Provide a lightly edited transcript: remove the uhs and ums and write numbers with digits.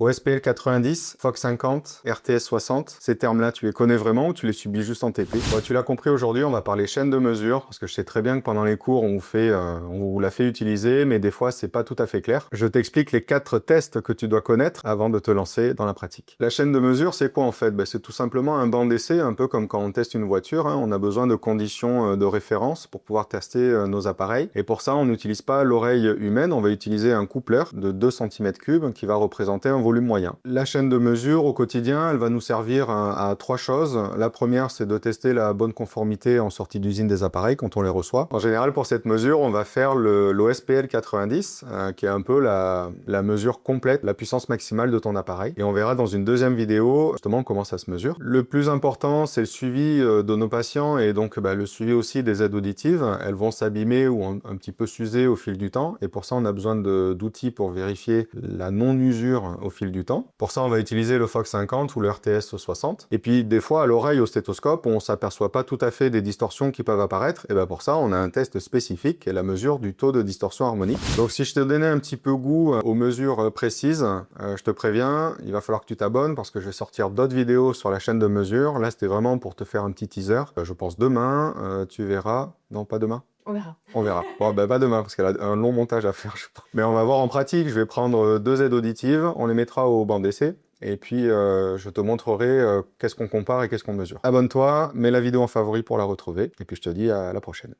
OSPL 90, FOC 50, RTS 60, ces termes-là, tu les connais vraiment ou tu les subis juste en TP? Bon, tu l'as compris, aujourd'hui, on va parler chaîne de mesure, parce que je sais très bien que pendant les cours, on vous l'a fait utiliser, mais des fois, c'est pas tout à fait clair. Je t'explique les 4 tests que tu dois connaître avant de te lancer dans la pratique. La chaîne de mesure, c'est quoi en fait? C'est tout simplement un banc d'essai, un peu comme quand on teste une voiture, hein. On a besoin de conditions de référence pour pouvoir tester nos appareils. Et pour ça, on n'utilise pas l'oreille humaine, on va utiliser un coupleur de 2 cm3 qui va représenter un volume moyen. La chaîne de mesure au quotidien, elle va nous servir à 3 choses. La première, c'est de tester la bonne conformité en sortie d'usine des appareils quand on les reçoit. En général, pour cette mesure, on va faire l'OSPL 90, qui est un peu la mesure complète, la puissance maximale de ton appareil. Et on verra dans une deuxième vidéo, justement, comment ça se mesure. Le plus important, c'est le suivi de nos patients et donc le suivi aussi des aides auditives. Elles vont s'abîmer ou un petit peu s'user au fil du temps. Et pour ça, on a besoin d'outils pour vérifier la non-usure au fil du temps. Pour ça, on va utiliser le FOC 50 ou le RTS 60. Et puis, des fois, à l'oreille, au stéthoscope, on s'aperçoit pas tout à fait des distorsions qui peuvent apparaître. Et pour ça, on a un test spécifique qui est la mesure du taux de distorsion harmonique. Donc, si je te donnais un petit peu goût aux mesures précises, je te préviens, il va falloir que tu t'abonnes parce que je vais sortir d'autres vidéos sur la chaîne de mesure. Là, c'était vraiment pour te faire un petit teaser. Je pense demain, tu verras. Non, pas demain. On verra. On verra. Bon, pas demain, parce qu'elle a un long montage à faire, je pense. Mais on va voir en pratique. Je vais prendre 2 aides auditives, on les mettra au banc d'essai, et puis je te montrerai qu'est-ce qu'on compare et qu'est-ce qu'on mesure. Abonne-toi, mets la vidéo en favori pour la retrouver, et puis je te dis à la prochaine.